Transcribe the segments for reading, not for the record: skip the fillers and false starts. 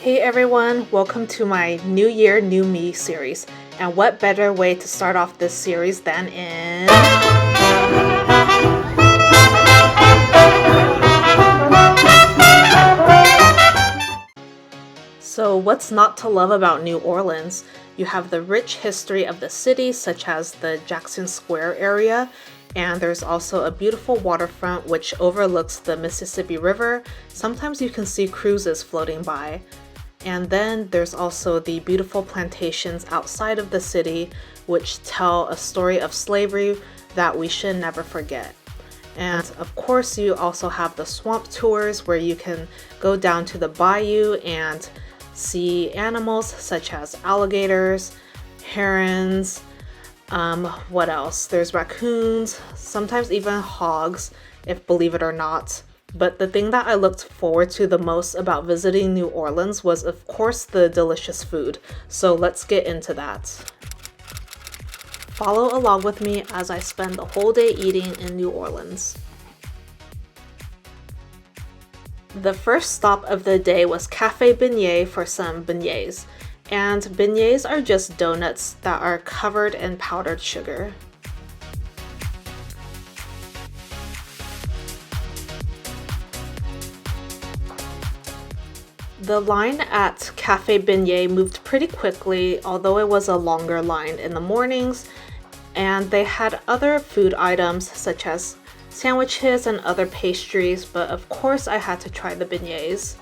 Hey everyone, welcome to my New Year, New Me series. And what better way to start off this series than in... So what's not to love about New Orleans? You have the rich history of the city, such as the Jackson Square area, and there's also a beautiful waterfront which overlooks the Mississippi River. Sometimes you can see cruises floating by. And then there's also the beautiful plantations outside of the city, which tell a story of slavery that we should never forget. And of course, you also have the swamp tours where you can go down to the bayou and see animals such as alligators, herons, what else? There's raccoons, sometimes even hogs, if believe it or not. But the thing that I looked forward to the most about visiting New Orleans was, of course, the delicious food. So let's get into that. Follow along with me as I spend the whole day eating in New Orleans. The first stop of the day was Cafe Beignet for some beignets. And beignets are just donuts that are covered in powdered sugar. The line at Cafe Beignet moved pretty quickly, although it was a longer line in the mornings, and they had other food items such as sandwiches and other pastries, but of course I had to try the beignets.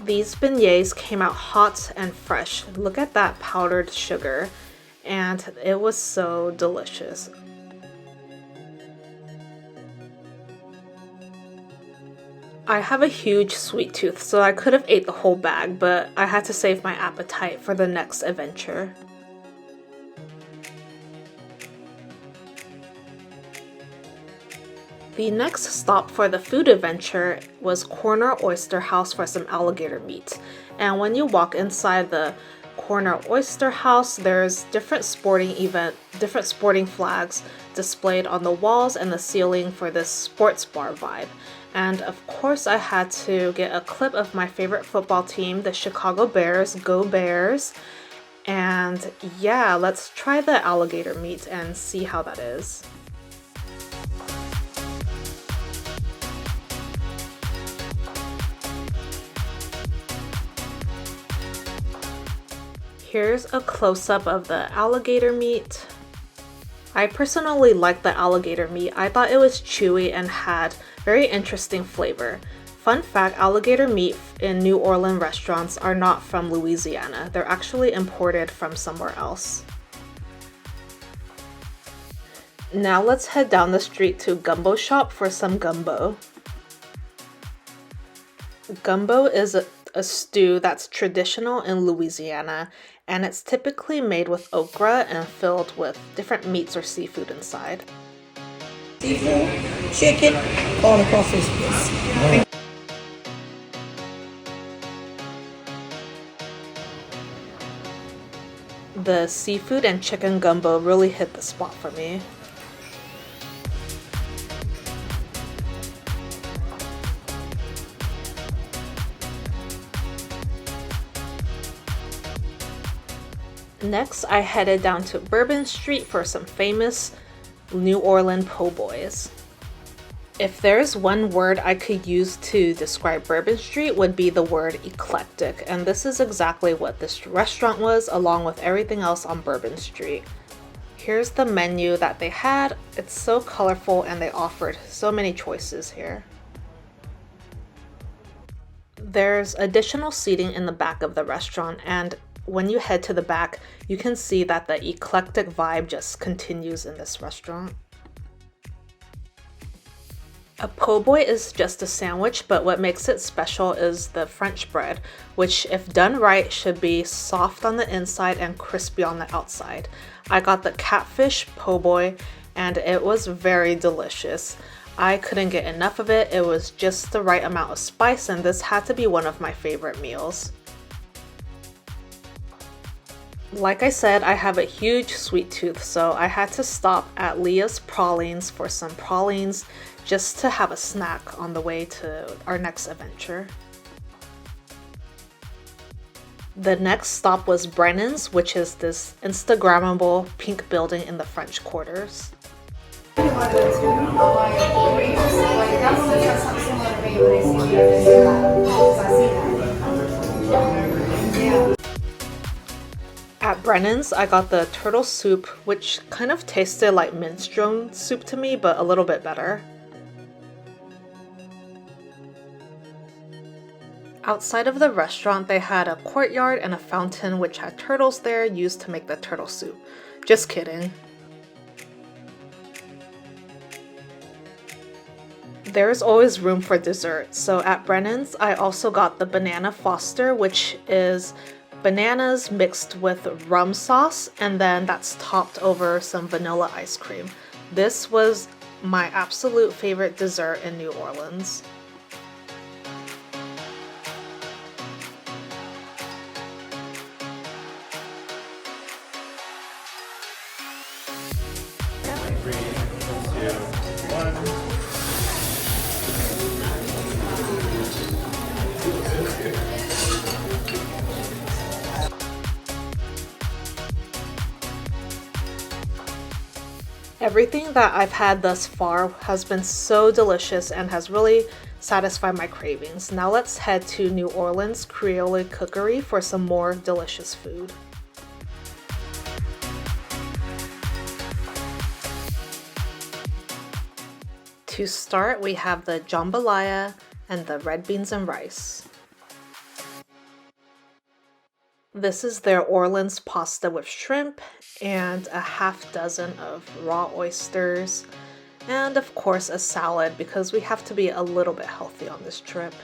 These beignets came out hot and fresh. Look at that powdered sugar, and it was so delicious. I have a huge sweet tooth, so I could have ate the whole bag, but I had to save my appetite for the next adventure. The next stop for the food adventure was Corner Oyster House for some alligator meat. And when you walk inside the Corner Oyster House, there's different sporting flags displayed on the walls and the ceiling for this sports bar vibe. And of course I had to get a clip of my favorite football team, the Chicago Bears. Go Bears! And yeah, let's try the alligator meat and see how that is. Here's a close-up of the alligator meat. I personally like the alligator meat. I thought it was chewy and had very interesting flavor. Fun fact, alligator meat in New Orleans restaurants are not from Louisiana. They're actually imported from somewhere else. Now let's head down the street to Gumbo Shop for some gumbo. Gumbo is a stew that's traditional in Louisiana, and it's typically made with okra and filled with different meats or seafood inside. Seafood, chicken, corn and crawfish, please. The seafood and chicken gumbo really hit the spot for me. Next, I headed down to Bourbon Street for some famous New Orleans po' boys. If there's one word I could use to describe Bourbon Street, would be the word eclectic, and this is exactly what this restaurant was, along with everything else on Bourbon Street. Here's the menu that they had. It's so colorful and they offered so many choices here. There's additional seating in the back of the restaurant, and when you head to the back, you can see that the eclectic vibe just continues in this restaurant. A po' boy is just a sandwich, but what makes it special is the French bread, which if done right should be soft on the inside and crispy on the outside. I got the catfish po' boy and it was very delicious. I couldn't get enough of it. It was just the right amount of spice, and this had to be one of my favorite meals. Like I said, I have a huge sweet tooth, so I had to stop at Leah's Pralines for some pralines just to have a snack on the way to our next adventure. The next stop was Brennan's, which is this Instagrammable pink building in the French Quarters. At Brennan's, I got the turtle soup, which kind of tasted like minestrone soup to me, but a little bit better. Outside of the restaurant, they had a courtyard and a fountain which had turtles there used to make the turtle soup. Just kidding. There's always room for dessert, so at Brennan's, I also got the Banana Foster, which is bananas mixed with rum sauce, and then that's topped over some vanilla ice cream. This was my absolute favorite dessert in New Orleans. Everything that I've had thus far has been so delicious and has really satisfied my cravings. Now let's head to New Orleans Creole Cookery for some more delicious food. To start, we have the jambalaya and the red beans and rice. This is their Orleans pasta with shrimp and a half dozen of raw oysters, and of course a salad because we have to be a little bit healthy on this trip.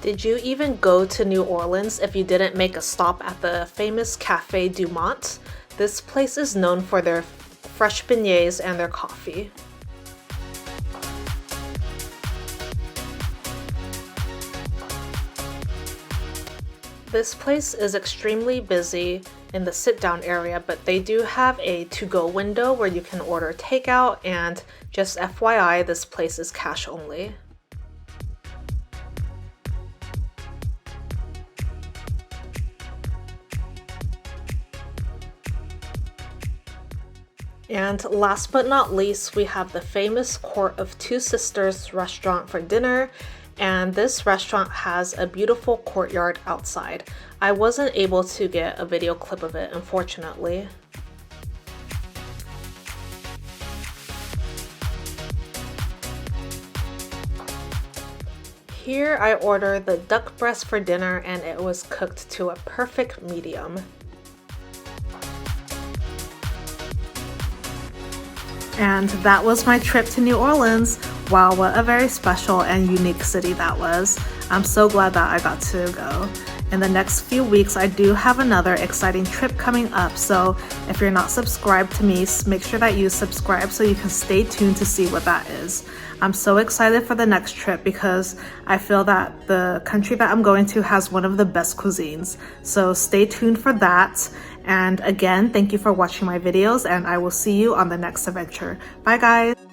Did you even go to New Orleans if you didn't make a stop at the famous Café Du Monde? This place is known for their fresh beignets and their coffee. This place is extremely busy in the sit-down area, but they do have a to-go window where you can order takeout, and just FYI, this place is cash only. And last but not least, we have the famous Court of Two Sisters restaurant for dinner, and this restaurant has a beautiful courtyard outside. I wasn't able to get a video clip of it, unfortunately. Here I ordered the duck breast for dinner, and it was cooked to a perfect medium. And that was my trip to New Orleans. Wow, what a very special and unique city that was. I'm so glad that I got to go. In the next few weeks, I do have another exciting trip coming up, so if you're not subscribed to me, make sure that you subscribe so you can stay tuned to see what that is. I'm so excited for the next trip because I feel that the country that I'm going to has one of the best cuisines. So stay tuned for that. And again, thank you for watching my videos, and I will see you on the next adventure. Bye guys!